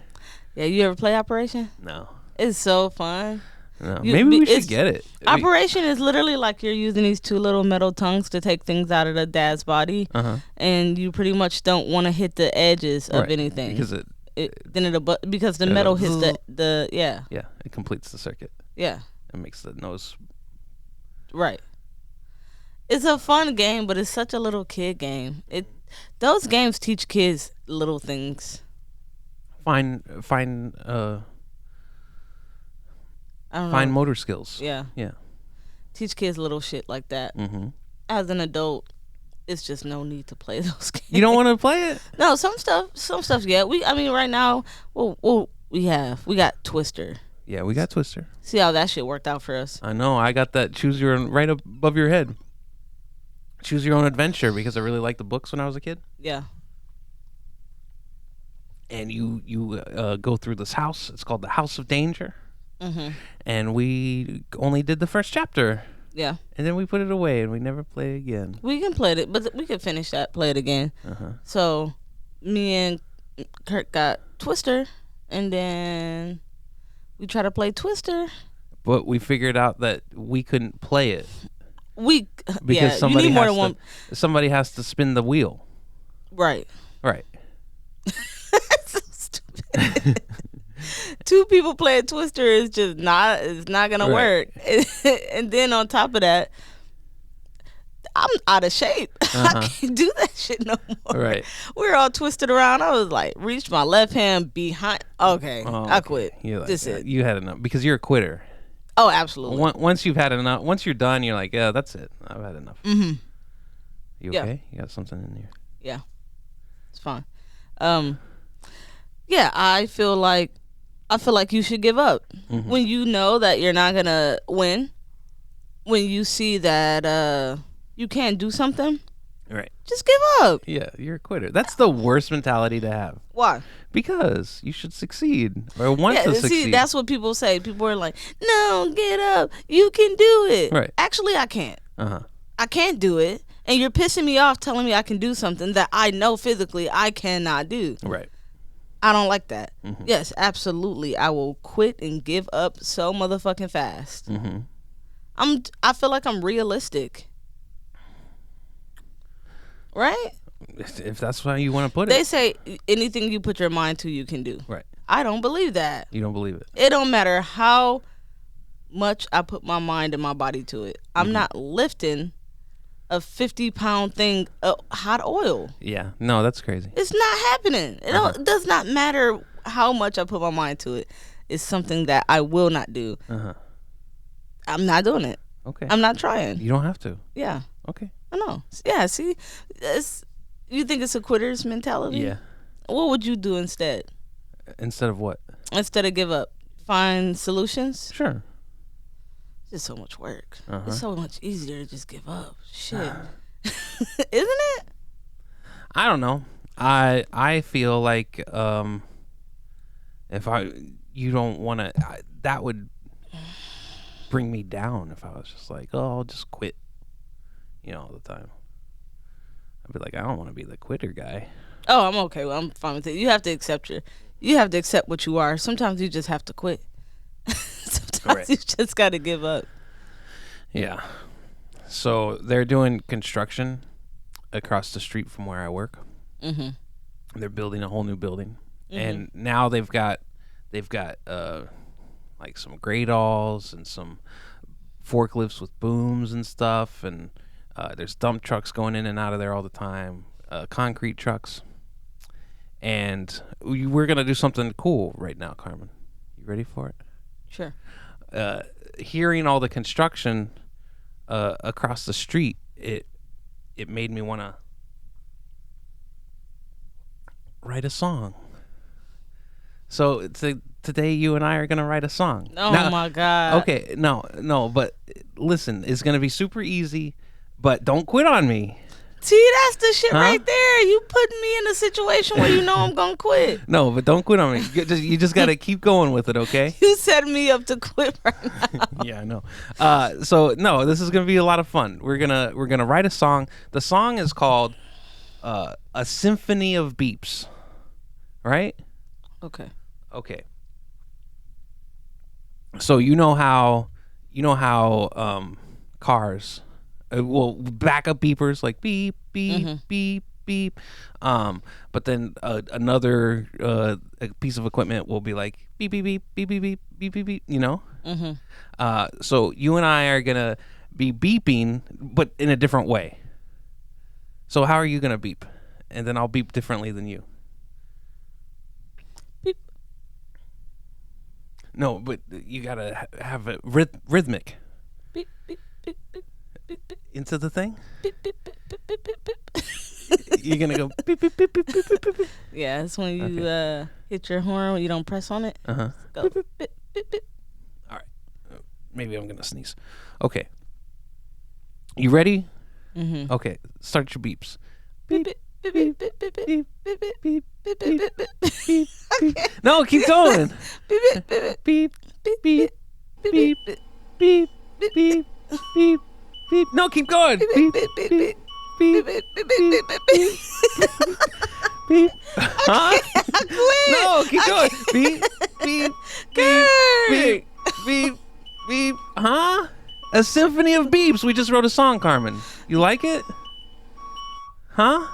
Speaker 3: Yeah, you ever play Operation?
Speaker 2: No,
Speaker 3: It's so fun.
Speaker 2: no.
Speaker 3: You-
Speaker 2: Maybe we
Speaker 3: it's-
Speaker 2: should get it.
Speaker 3: Operation is literally like you're using these two little metal tongues to take things out of the dad's body,
Speaker 2: Uh-huh.
Speaker 3: and you pretty much don't want to hit the edges of
Speaker 2: Right,
Speaker 3: anything
Speaker 2: because
Speaker 3: because the
Speaker 2: it'll
Speaker 3: metal
Speaker 2: go
Speaker 3: hits the yeah
Speaker 2: it completes the circuit.
Speaker 3: yeah
Speaker 2: It makes the nose.
Speaker 3: right. It's a fun game, but it's such a little kid game. Those games teach kids little things.
Speaker 2: Fine,
Speaker 3: I don't
Speaker 2: fine
Speaker 3: know.
Speaker 2: motor skills.
Speaker 3: Yeah,
Speaker 2: Yeah.
Speaker 3: teach kids little shit like that.
Speaker 2: Mm-hmm.
Speaker 3: As an adult, it's just no need to play those games.
Speaker 2: You don't want to play it?
Speaker 3: No, some stuff. Yeah. Right now, we got Twister.
Speaker 2: Yeah, we got Twister.
Speaker 3: See how that shit worked out for us.
Speaker 2: I know. I got that choose your own right above your head. Choose your own adventure because I really liked the books when I was a kid.
Speaker 3: Yeah.
Speaker 2: And you go through this house. It's called the House of Danger.
Speaker 3: Mm-hmm.
Speaker 2: And we only did the first chapter.
Speaker 3: Yeah.
Speaker 2: And then we put it away and we never played again.
Speaker 3: We can play it, but we can finish that, play it again.
Speaker 2: Uh-huh.
Speaker 3: So, me and Kurt got Twister, and then we try to play Twister.
Speaker 2: But we figured out that we couldn't play it
Speaker 3: Because you need more than one.
Speaker 2: Somebody has to spin the wheel.
Speaker 3: Right.
Speaker 2: Right.
Speaker 3: So stupid. Two people playing Twister is just not. It's not gonna
Speaker 2: Right.
Speaker 3: work. And then on top of that, I'm out of shape. I can't do that shit no more.
Speaker 2: Right.
Speaker 3: We're all twisted around. I was like, reached my left hand behind. Okay,
Speaker 2: Oh,
Speaker 3: I
Speaker 2: okay.
Speaker 3: quit.
Speaker 2: You're like,
Speaker 3: This it.
Speaker 2: you had enough because you're a quitter.
Speaker 3: Oh, absolutely.
Speaker 2: Once you've had enough, once you're done, you're like, yeah, that's it. I've had enough.
Speaker 3: Mm-hmm.
Speaker 2: You
Speaker 3: Yeah.
Speaker 2: okay? You got something in here?
Speaker 3: Yeah, it's fine. Yeah, I feel like you should give up when you know that you're not gonna win. When you see that you can't do something,
Speaker 2: Right.
Speaker 3: just give up.
Speaker 2: Yeah, you're a quitter. That's the worst mentality to have
Speaker 3: Why?
Speaker 2: because you should succeed or want to
Speaker 3: See,
Speaker 2: succeed.
Speaker 3: that's what people say. People are like, "No, get up. You can do it."
Speaker 2: Right.
Speaker 3: Actually, I can't.
Speaker 2: Uh-huh.
Speaker 3: I can't do it. And you're pissing me off telling me I can do something that I know physically I cannot do.
Speaker 2: Right.
Speaker 3: I don't like that. Yes, absolutely. I will quit and give up so motherfucking fast. I feel like I'm realistic. Right?
Speaker 2: If that's how you want to put it.
Speaker 3: They say anything you put your mind to, you can do.
Speaker 2: Right.
Speaker 3: I don't believe that.
Speaker 2: You don't believe it.
Speaker 3: It don't matter how much I put my mind and my body to it. I'm not lifting a 50-pound thing of hot oil.
Speaker 2: Yeah. No, that's crazy.
Speaker 3: It's not happening. It does not matter how much I put my mind to it. It's something that I will not do. I'm not doing it.
Speaker 2: Okay.
Speaker 3: I'm not trying.
Speaker 2: You don't have to.
Speaker 3: Yeah,
Speaker 2: Okay.
Speaker 3: I know. Yeah, see, you think it's a quitter's mentality?
Speaker 2: Yeah.
Speaker 3: What would you do instead?
Speaker 2: Instead of what?
Speaker 3: Instead of give up, find solutions.
Speaker 2: Sure.
Speaker 3: It's just so much work. It's so much easier to just give up. Shit, isn't it?
Speaker 2: I don't know. I feel like if you don't want to, that would bring me down if I was just like, oh, I'll just quit, all the time. I'd be like, I don't want to be the quitter guy.
Speaker 3: Oh, I'm okay. Well, I'm fine with it. You have to accept what you are. Sometimes you just have to quit. Sometimes you just got to give up.
Speaker 2: Yeah. So they're doing construction across the street from where I work. They're building a whole new building, and now they've got like some gradals and some forklifts with booms and stuff, and there's dump trucks going in and out of there all the time, concrete trucks. And we're gonna do something cool right now, Carmen. You ready for it?
Speaker 3: Sure.
Speaker 2: Hearing all the construction across the street, it made me want to write a song. So today you and I are gonna write a song.
Speaker 3: Oh
Speaker 2: now,
Speaker 3: my God.
Speaker 2: Okay, no, but listen, it's gonna be super easy, but don't quit on me.
Speaker 3: See, that's the shit right there. You putting me in a situation where you know I'm gonna quit.
Speaker 2: No, but don't quit on me. You just gotta keep going with it, okay?
Speaker 3: You set me up to quit right now.
Speaker 2: Yeah, I know. So no, this is gonna be a lot of fun. We're gonna write a song. The song is called "A Symphony of Beeps," right?
Speaker 3: Okay.
Speaker 2: Okay. So you know how cars, backup beepers like beep beep beep beep, but then another piece of equipment will be like beep beep beep beep beep beep beep beep beep. So you and I are gonna be beeping, but in a different way. So how are you gonna beep? And then I'll beep differently than you.
Speaker 3: Beep.
Speaker 2: No, but you gotta have it rhythmic.
Speaker 3: Beep, beep, beep, beep, beep, beep,
Speaker 2: Into the thing.
Speaker 3: beep, beep, beep, beep, beep, beep, beep.
Speaker 2: You're gonna go beep beep beep beep beep beep beep.
Speaker 3: Yeah, it's when you hit your horn when you don't press on it.
Speaker 2: Uh huh.
Speaker 3: Go beep, beep, beep, beep.
Speaker 2: All right. Maybe I'm gonna sneeze. Okay. You ready? Okay. Start your beeps.
Speaker 3: Beep, beep, beep, beep, beep, beep, beep, beep, beep, beep, beep, beep, beep, beep.
Speaker 2: No, keep going.
Speaker 3: Beep, beep, beep,
Speaker 2: Beep beep beep beep beep beep beep beep. No, keep going. Beep beep beep beep beep beep beep beep. Huh? No, keep going. Beep beep beep beep beep beep. Huh? A Symphony of Beeps. We just wrote a song, Carmen. You like it? Huh?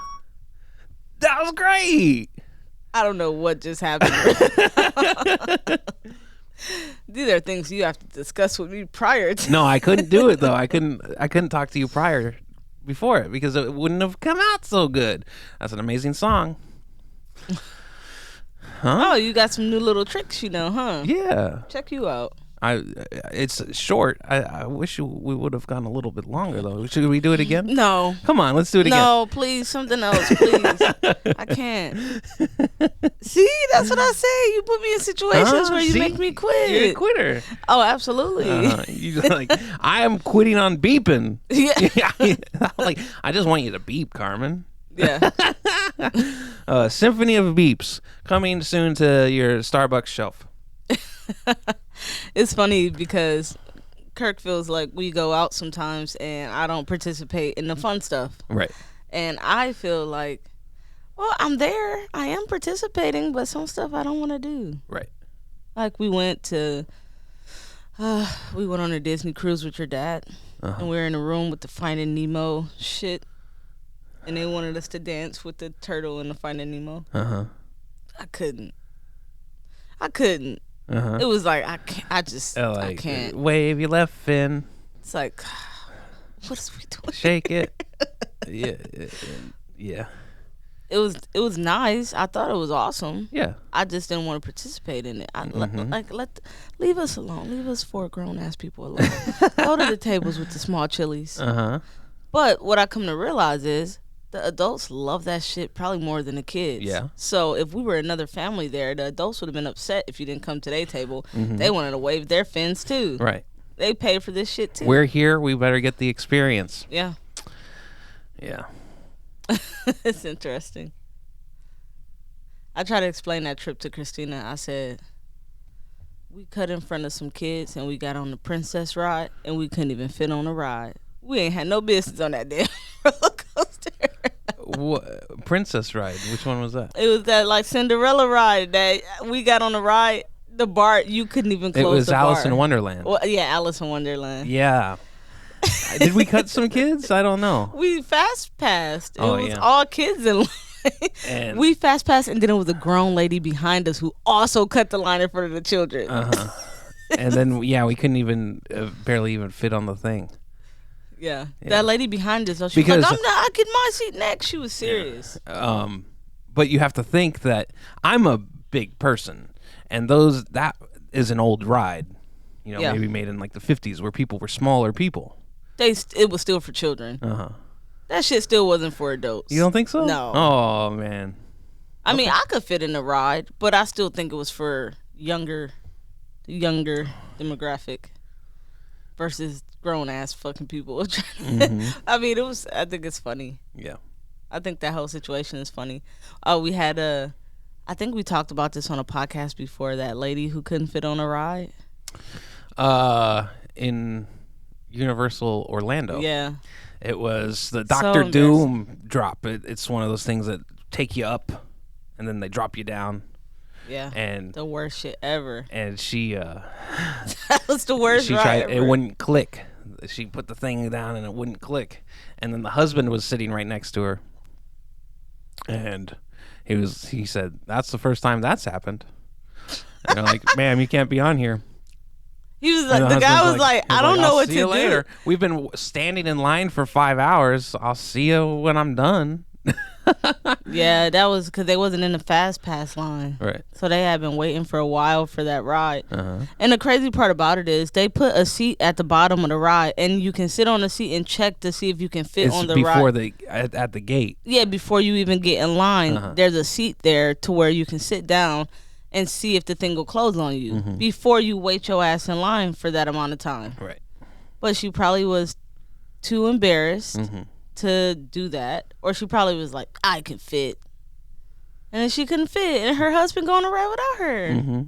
Speaker 2: That was great.
Speaker 3: I don't know what just happened. These are things you have to discuss with me prior to.
Speaker 2: No, I couldn't do it though. I couldn't talk to you before it because it wouldn't have come out so good. That's an amazing song.
Speaker 3: Oh, you got some new little tricks, huh?
Speaker 2: Yeah.
Speaker 3: Check you out.
Speaker 2: It's short. I wish we would have gone a little bit longer though. Should we do it again?
Speaker 3: No.
Speaker 2: Come on, let's do it again.
Speaker 3: No, please, something else, please. I can't. See, that's what I say. You put me in situations where you make me quit.
Speaker 2: You're a quitter.
Speaker 3: Oh, absolutely.
Speaker 2: You just like I am quitting on beeping.
Speaker 3: Yeah.
Speaker 2: Like I just want you to beep, Carmen.
Speaker 3: Yeah.
Speaker 2: Symphony of Beeps coming soon to your Starbucks shelf.
Speaker 3: It's funny because Kirk feels like we go out sometimes and I don't participate in the fun stuff.
Speaker 2: Right.
Speaker 3: And I feel like, well, I'm there. I am participating, but some stuff I don't want to do.
Speaker 2: Right.
Speaker 3: Like we went on a Disney cruise with your dad, and we were in a room with the Finding Nemo shit, and they wanted us to dance with the turtle in the Finding Nemo. I couldn't. It was like I can't. I can't.
Speaker 2: Wave your left fin.
Speaker 3: It's like, what is we doing?
Speaker 2: Shake it. Yeah.
Speaker 3: It was nice. I thought it was awesome.
Speaker 2: Yeah.
Speaker 3: I just didn't want to participate in it. Leave us alone. Leave us four grown ass people alone. Go to the tables with the small chilies. But what I come to realize is the adults love that shit probably more than the kids.
Speaker 2: Yeah.
Speaker 3: So if we were another family there, the adults would have been upset if you didn't come to their table. They wanted to wave their fins too.
Speaker 2: Right.
Speaker 3: They paid for this shit too.
Speaker 2: We're here. We better get the experience.
Speaker 3: Yeah.
Speaker 2: Yeah.
Speaker 3: It's interesting. I tried to explain that trip to Christina. I said, we cut in front of some kids and we got on the princess ride and we couldn't even fit on the ride. We ain't had no business on that damn roller coaster.
Speaker 2: What princess ride? Which one was that?
Speaker 3: It was that like Cinderella ride that we got on the ride. The bar, you couldn't even close the bar.
Speaker 2: It was Alice in Wonderland.
Speaker 3: Well, yeah, Alice in Wonderland.
Speaker 2: Yeah. Did we cut some kids? I don't know.
Speaker 3: We fast passed. It
Speaker 2: Oh,
Speaker 3: was
Speaker 2: yeah.
Speaker 3: all kids in line.
Speaker 2: And
Speaker 3: We fast passed, and then it was a grown lady behind us who also cut the line in front of the children.
Speaker 2: and then we couldn't even barely even fit on the thing.
Speaker 3: Yeah. That lady behind us, she was like, I get my seat next. She was serious.
Speaker 2: But you have to think that I'm a big person, and that is an old ride. Maybe made in like the 50s where people were smaller people.
Speaker 3: It was still for children. That shit still wasn't for adults.
Speaker 2: You don't think so?
Speaker 3: No.
Speaker 2: Oh man.
Speaker 3: I mean, I could fit in the ride, but I still think it was for younger demographic versus grown ass fucking people. I mean, I think it's funny.
Speaker 2: Yeah.
Speaker 3: I think that whole situation is funny. Oh, we had I think we talked about this on a podcast before, that lady who couldn't fit on a ride.
Speaker 2: In Universal Orlando.
Speaker 3: Yeah.
Speaker 2: It was the Doctor Doom drop. It's one of those things that take you up and then they drop you down.
Speaker 3: Yeah.
Speaker 2: And
Speaker 3: the worst shit ever.
Speaker 2: And she
Speaker 3: that was the worst
Speaker 2: she
Speaker 3: ride
Speaker 2: tried
Speaker 3: ever.
Speaker 2: It wouldn't click. She put the thing down and it wouldn't click. And then the husband was sitting right next to her. And he said, "That's the first time that's happened." And they're like, "Ma'am, you can't be on here."
Speaker 3: He was like, the guy was like, I don't know what to do.
Speaker 2: Later. We've been standing in line for 5 hours. I'll see you when I'm done.
Speaker 3: Yeah, that was because they wasn't in the fast pass line.
Speaker 2: Right.
Speaker 3: So they had been waiting for a while for that ride. And the crazy part about it is they put a seat at the bottom of the ride, and you can sit on the seat and check to see if you can fit on the ride.
Speaker 2: At the gate.
Speaker 3: Yeah, before you even get in line, there's a seat there to where you can sit down and see if the thing will close on you before you wait your ass in line for that amount of time.
Speaker 2: Right.
Speaker 3: But she probably was too embarrassed to do that, or she probably was like, I can fit, and then she couldn't fit, and her husband going to ride without her.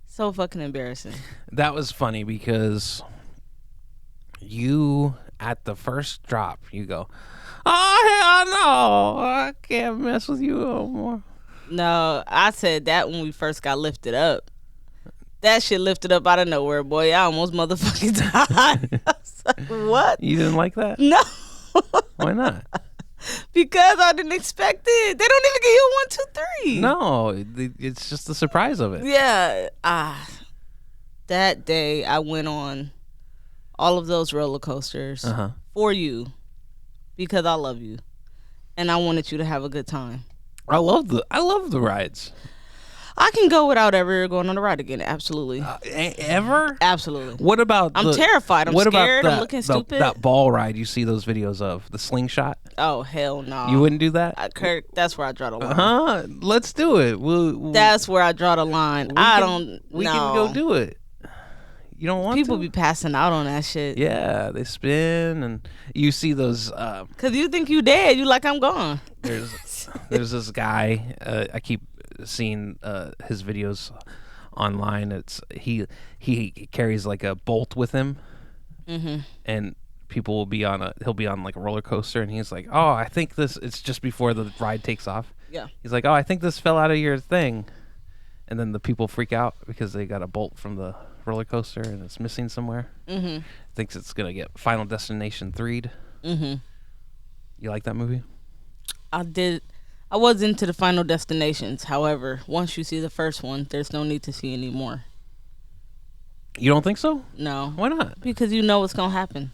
Speaker 3: So fucking embarrassing.
Speaker 2: That was funny because you, at the first drop, you go, "Oh hell no, I can't mess with you no more."
Speaker 3: No, I said that when we first got lifted up. That shit lifted up out of nowhere, boy. I almost motherfucking died. I was like, what?
Speaker 2: You didn't like that?
Speaker 3: No.
Speaker 2: Why not?
Speaker 3: Because I didn't expect it. They don't even give you a 1, 2, 3.
Speaker 2: No, it's just the surprise of it.
Speaker 3: Yeah. That day I went on all of those roller coasters for you because I love you and I wanted you to have a good time.
Speaker 2: I love the rides.
Speaker 3: I can go without ever going on the ride again. Absolutely.
Speaker 2: Ever?
Speaker 3: Absolutely.
Speaker 2: What about?
Speaker 3: I'm terrified. I'm scared. I'm looking stupid.
Speaker 2: That ball ride you see those videos of, the slingshot.
Speaker 3: Oh hell no!
Speaker 2: You wouldn't do that?
Speaker 3: Kirk, that's where I draw the line.
Speaker 2: Let's do it.
Speaker 3: That's where I draw the line. We
Speaker 2: can go do it. You don't want
Speaker 3: people
Speaker 2: to?
Speaker 3: be passing out on that shit.
Speaker 2: Yeah, they spin and you see those.
Speaker 3: Cause you think you dead. You like I'm gone.
Speaker 2: There's this guy. I keep seeing his videos online. It's he carries like a bolt with him, and people will be he'll be on like a roller coaster, and he's like, oh, I think it's just before the ride takes off.
Speaker 3: Yeah.
Speaker 2: He's like, oh, I think this fell out of your thing, and then the people freak out because they got a bolt from the roller coaster and it's missing somewhere. Thinks it's gonna get Final Destination 3'd. You like that movie?
Speaker 3: I did. I was into the Final Destinations. However, once you see the first one, there's no need to see any more.
Speaker 2: You don't think so?
Speaker 3: No.
Speaker 2: Why not?
Speaker 3: Because you know what's gonna happen.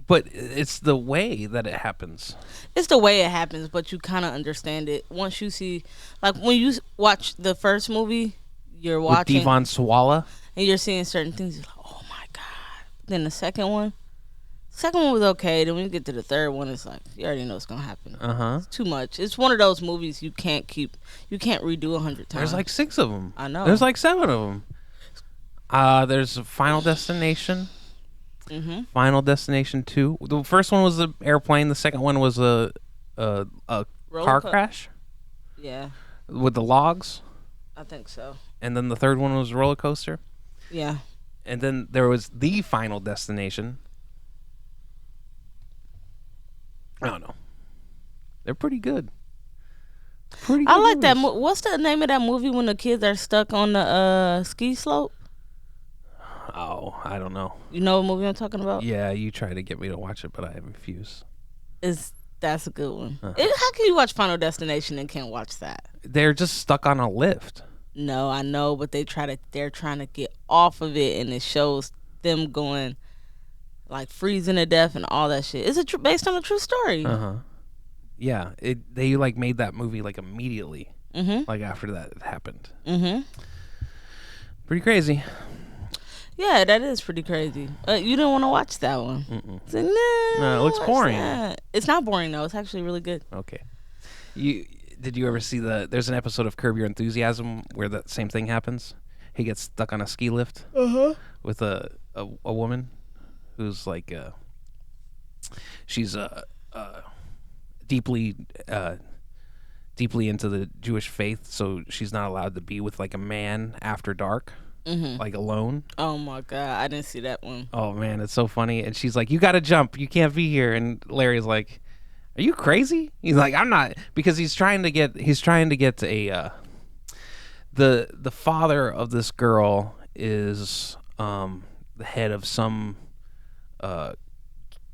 Speaker 2: But it's the way that it happens.
Speaker 3: It's the way it happens, but you kind of understand it once you see, like when you watch the first movie, you're watching
Speaker 2: with Devon Swalla,
Speaker 3: and you're seeing certain things. You're like, oh my god. Then the second one was okay. Then when you get to the third one, it's like you already know what's gonna happen. It's too much. It's one of those movies you can't redo 100 times.
Speaker 2: There's like 6 of them.
Speaker 3: I know.
Speaker 2: There's like 7 of them. There's Final Destination. Final Destination 2. The first one was the airplane. The second one was a car crash.
Speaker 3: Yeah.
Speaker 2: With the logs.
Speaker 3: I think so.
Speaker 2: And then the third one was a roller coaster.
Speaker 3: Yeah.
Speaker 2: And then there was the Final Destination. I don't know. They're pretty good.
Speaker 3: I like that. What's the name of that movie when the kids are stuck on the ski slope?
Speaker 2: Oh, I don't know.
Speaker 3: You know what movie I'm talking about?
Speaker 2: Yeah, you tried to get me to watch it, but I refuse.
Speaker 3: That's a good one. How can you watch Final Destination and can't watch that?
Speaker 2: They're just stuck on a lift.
Speaker 3: No, I know, but they're trying to get off of it, and it shows them going like freezing to death and all that shit. It's based on a true story.
Speaker 2: Yeah, they like made that movie like immediately, like after that happened. Pretty crazy.
Speaker 3: Yeah, that is pretty crazy. You didn't want to watch that one. So,
Speaker 2: no, it looks boring.
Speaker 3: It's not boring though. It's actually really good.
Speaker 2: Okay. Did you ever see there's an episode of Curb Your Enthusiasm where that same thing happens? He gets stuck on a ski lift with a woman who's like she's deeply into the Jewish faith, so she's not allowed to be with like a man after dark. Like alone.
Speaker 3: Oh my god, I didn't see that one.
Speaker 2: Oh man, it's so funny. And she's like, "You got to jump. You can't be here." And Larry's like, "Are you crazy?" He's like, "I'm not," because he's trying to get a the father of this girl is the head of some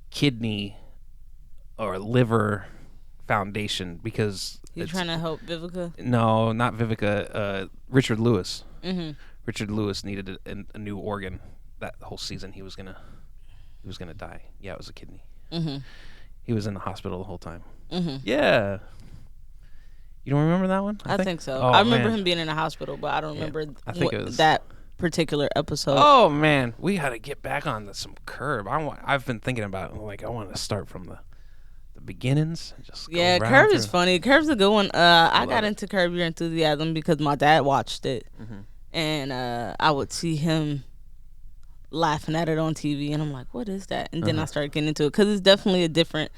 Speaker 2: kidney or liver foundation, because
Speaker 3: he's trying to help Vivica.
Speaker 2: No, not Vivica. Richard Lewis. Richard Lewis needed a new organ. That whole season he was gonna die. Yeah, it was a kidney. He was in the hospital the whole time. Yeah. You don't remember that one?
Speaker 3: I think so.
Speaker 2: Oh,
Speaker 3: I remember him being in the hospital, but I don't remember
Speaker 2: I think it was
Speaker 3: that particular episode.
Speaker 2: Oh man, we got to get back on some Curb. I've been thinking about it. Like I want to start from the beginnings. Just go
Speaker 3: Curb is funny. Curb's a good one. I got into Curb Your Enthusiasm because my dad watched it. And I would see him laughing at it on TV, and I'm like, what is that? And then I started getting into it because it's definitely a different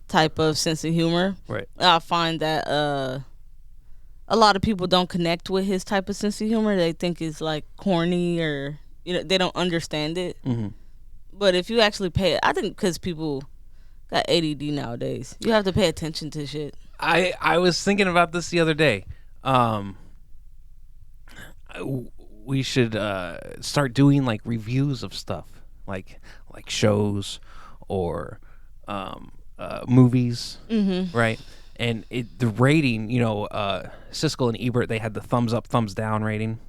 Speaker 3: type of sense of humor.
Speaker 2: Right.
Speaker 3: I find that a lot of people don't connect with his type of sense of humor. They think it's like corny, or they don't understand it. But if you actually I think because people got ADD nowadays, you have to pay attention to shit.
Speaker 2: I was thinking about this the other day. We should start doing like reviews of stuff, like shows or movies, right? And the rating, Siskel and Ebert, they had the thumbs up, thumbs down rating.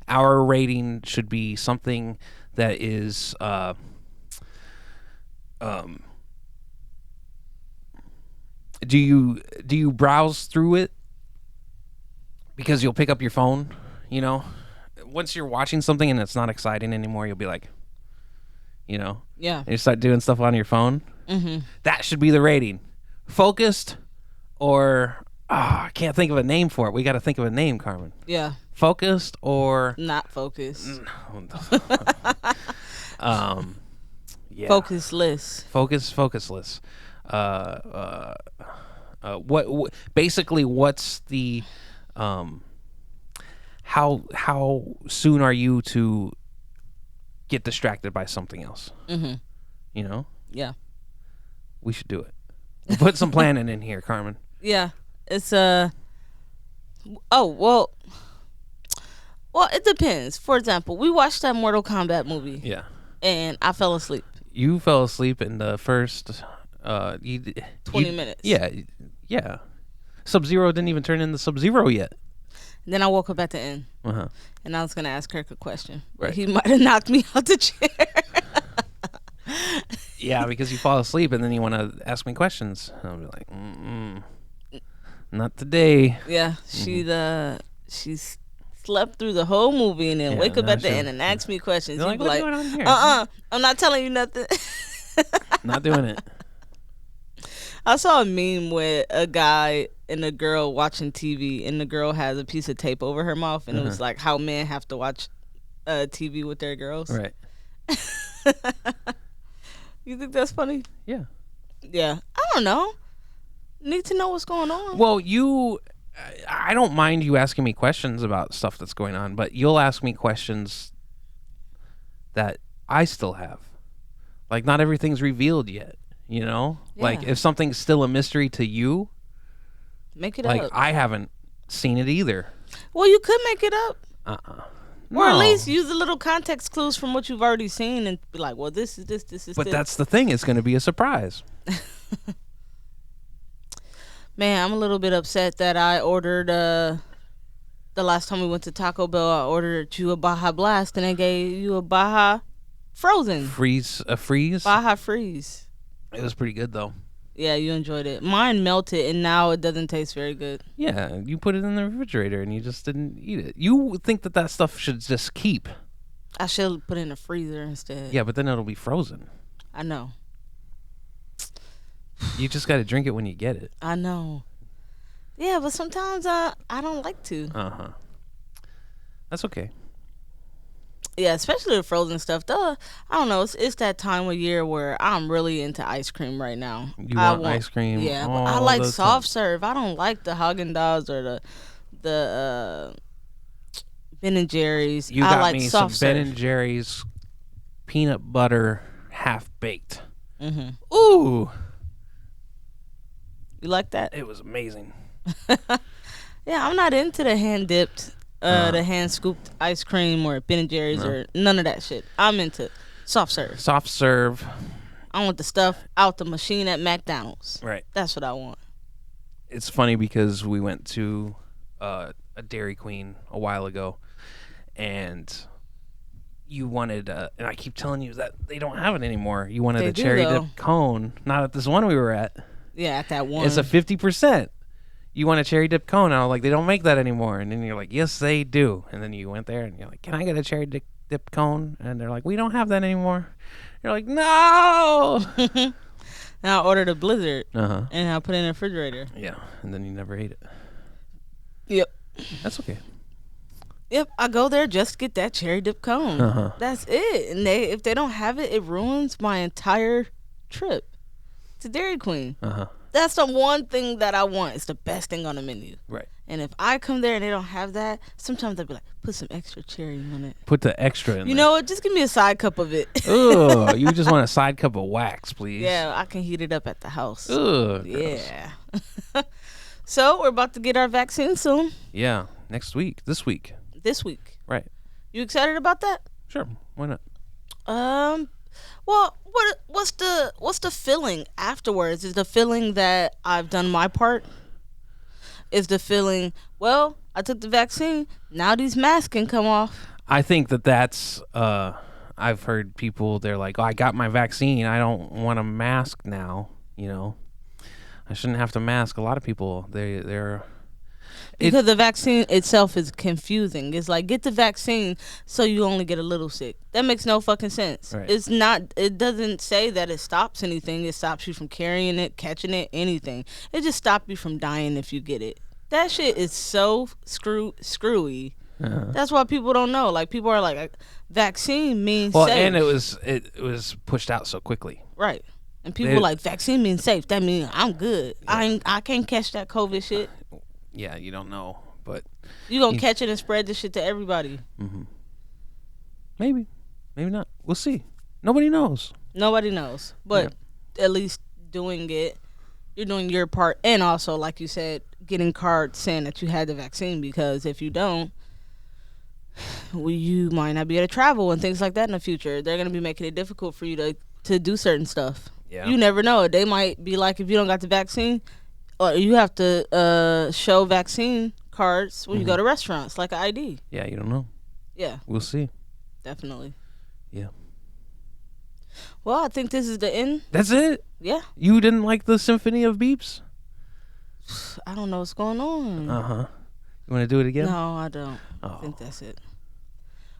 Speaker 2: Our rating should be something that is do you browse through it because you'll pick up your phone, once you're watching something and it's not exciting anymore, you'll be like,
Speaker 3: Yeah.
Speaker 2: and you start doing stuff on your phone. That should be the rating. Focused, or I can't think of a name for it. We got to think of a name, Carmen.
Speaker 3: Yeah.
Speaker 2: Focused or
Speaker 3: Not focused.
Speaker 2: Yeah.
Speaker 3: Focusless.
Speaker 2: Focusless. What basically? What's the how soon are you to get distracted by something else?
Speaker 3: Yeah.
Speaker 2: We should do it. We'll put some planning in here, Carmen.
Speaker 3: Yeah. It's well, it depends. For example, we watched that Mortal Kombat movie.
Speaker 2: Yeah.
Speaker 3: And I fell asleep.
Speaker 2: You fell asleep in the first
Speaker 3: 20 minutes.
Speaker 2: Yeah. Sub-Zero didn't even turn into Sub-Zero yet.
Speaker 3: Then I woke up at the end.
Speaker 2: Uh-huh.
Speaker 3: And I was going to ask Kirk a question.
Speaker 2: Right.
Speaker 3: But he might have knocked me out the chair.
Speaker 2: Yeah, because you fall asleep and then you want to ask me questions. And I'll be like, not today.
Speaker 3: Yeah. She slept through the whole movie and then wake up at the end and ask me questions.
Speaker 2: You're
Speaker 3: You'd
Speaker 2: like,
Speaker 3: be
Speaker 2: what's
Speaker 3: like,
Speaker 2: going on here?
Speaker 3: I'm not telling you nothing.
Speaker 2: Not doing it.
Speaker 3: I saw a meme with a guy and a girl watching TV, and the girl has a piece of tape over her mouth, and it was like how men have to watch TV with their girls.
Speaker 2: Right.
Speaker 3: You think that's funny?
Speaker 2: Yeah.
Speaker 3: Yeah. I don't know. Need to know what's going on.
Speaker 2: Well, I don't mind you asking me questions about stuff that's going on, but you'll ask me questions that I still have. Like, not everything's revealed yet, Like,
Speaker 3: Yeah.
Speaker 2: if something's still a mystery to you,
Speaker 3: Make it
Speaker 2: like,
Speaker 3: up.
Speaker 2: I haven't seen it either.
Speaker 3: Well, you could make it up. Or at
Speaker 2: No.
Speaker 3: least use a little context clues from what you've already seen and be like, well, this is this is
Speaker 2: But
Speaker 3: this.
Speaker 2: that's the thing. It's going to be a surprise.
Speaker 3: Man, I'm a little bit upset that I ordered the last time we went to Taco Bell, I ordered you a Baja Blast and they gave you a Baja Frozen.
Speaker 2: Freeze.
Speaker 3: Baja Freeze.
Speaker 2: It was pretty good, though.
Speaker 3: Yeah, you enjoyed it. Mine melted and now it doesn't taste very good.
Speaker 2: Yeah, you put it in the refrigerator and you just didn't eat it. You think that stuff should just keep.
Speaker 3: I should put it in the freezer instead.
Speaker 2: Yeah, but then it'll be frozen.
Speaker 3: I know.
Speaker 2: You just got to drink it when you get it.
Speaker 3: I know. Yeah, but sometimes I don't like to.
Speaker 2: Uh-huh. That's okay.
Speaker 3: Yeah, especially the frozen stuff. Though, I don't know. It's that time of year where I'm really into ice cream right now.
Speaker 2: You want ice cream?
Speaker 3: Yeah, but I
Speaker 2: all
Speaker 3: like
Speaker 2: the
Speaker 3: soft
Speaker 2: time.
Speaker 3: serve. I don't like the Haagen-Dazs or the Ben and Jerry's.
Speaker 2: You
Speaker 3: I
Speaker 2: got
Speaker 3: like
Speaker 2: me some
Speaker 3: soft
Speaker 2: Ben
Speaker 3: serve.
Speaker 2: and Jerry's peanut butter half baked.
Speaker 3: Mm-hmm.
Speaker 2: Ooh,
Speaker 3: You like that?
Speaker 2: it was amazing.
Speaker 3: Yeah, I'm not into the hand dipped, the hand scooped ice cream or Ben and Jerry's or none of that shit. I'm into soft serve.
Speaker 2: Soft serve.
Speaker 3: I want the stuff out the machine at McDonald's.
Speaker 2: Right.
Speaker 3: That's what I want.
Speaker 2: It's funny because we went to a Dairy Queen a while ago, and you wanted, and I keep telling you that they don't have it anymore. You wanted
Speaker 3: They
Speaker 2: a
Speaker 3: do,
Speaker 2: cherry
Speaker 3: though.
Speaker 2: dip cone. Not at this one we were at.
Speaker 3: Yeah, at that one.
Speaker 2: It's a 50%. You want a cherry dip cone? And I was like, they don't make that anymore. And then you're like, yes, they do. And then you went there and you're like, can I get a cherry dip cone? And they're like, we don't have that anymore. You're like, no.
Speaker 3: And I ordered a Blizzard
Speaker 2: Uh-huh.
Speaker 3: and I put it in the refrigerator.
Speaker 2: Yeah. And then you never ate it.
Speaker 3: Yep.
Speaker 2: That's okay.
Speaker 3: Yep, I go there just to get that cherry dip cone.
Speaker 2: Uh-huh.
Speaker 3: That's it. And if they don't have it, it ruins my entire trip to Dairy Queen.
Speaker 2: Uh-huh.
Speaker 3: That's the one thing that I want. It's the best thing on the menu.
Speaker 2: Right.
Speaker 3: And if I come there and they don't have that, sometimes I'll be like, put some extra cherry on it.
Speaker 2: Put the extra in
Speaker 3: You
Speaker 2: there.
Speaker 3: know what? Just give me a side cup of it.
Speaker 2: Ugh, you just want a side cup of wax, please.
Speaker 3: Yeah, I can heat it up at the house.
Speaker 2: Ugh. gross.
Speaker 3: Yeah. So we're about to get our vaccine soon.
Speaker 2: Yeah. Next week. This week.
Speaker 3: This week.
Speaker 2: Right.
Speaker 3: You excited about that?
Speaker 2: Sure. Why not?
Speaker 3: Well, what's the feeling afterwards? Is the feeling that I've done my part? Is the feeling, well, I took the vaccine, now these masks can come off?
Speaker 2: I think that's. I've heard people. They're like, "Oh, I got my vaccine. I don't want a mask now." You know, I shouldn't have to mask. A lot of people, they're.
Speaker 3: Because the vaccine itself is confusing. It's like, get the vaccine so you only get a little sick. That makes no fucking sense.
Speaker 2: Right.
Speaker 3: It's not. It doesn't say that it stops anything. It stops you from carrying it, catching it, anything. It just stops you from dying if you get it. That shit is so screwy. That's why people don't know. Like, people are like, vaccine means safe.
Speaker 2: And it was pushed out so quickly.
Speaker 3: Right. And people like, vaccine means safe. That means I'm good.
Speaker 2: Yeah.
Speaker 3: I can't catch that COVID shit.
Speaker 2: Yeah, you don't know, but
Speaker 3: You gonna catch it and spread this shit to everybody.
Speaker 2: maybe not. We'll see. Nobody knows.
Speaker 3: Nobody knows. But at least doing it, you're doing your part. And also, like you said, getting cards saying that you had the vaccine, because if you don't, you might not be able to travel and things like that in the future. They're going to be making it difficult for you to do certain stuff.
Speaker 2: Yeah.
Speaker 3: You never know. They might be like, if you don't got the vaccine, or you have to show vaccine cards when you go to restaurants, like an ID.
Speaker 2: Yeah, you don't know.
Speaker 3: Yeah,
Speaker 2: We'll see.
Speaker 3: definitely.
Speaker 2: Yeah.
Speaker 3: Well, I think this is the end.
Speaker 2: That's it?
Speaker 3: Yeah.
Speaker 2: You didn't like the Symphony of Beeps?
Speaker 3: I don't know what's going on.
Speaker 2: Uh-huh. You want to do it again?
Speaker 3: No, I don't.
Speaker 2: Oh.
Speaker 3: I think that's it.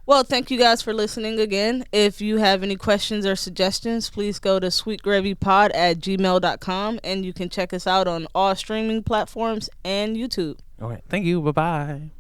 Speaker 3: Well, thank you guys for listening again. If you have any questions or suggestions, please go to sweetgravypod@gmail.com, and you can check us out on all streaming platforms and YouTube.
Speaker 2: All right. Thank you. Bye-bye.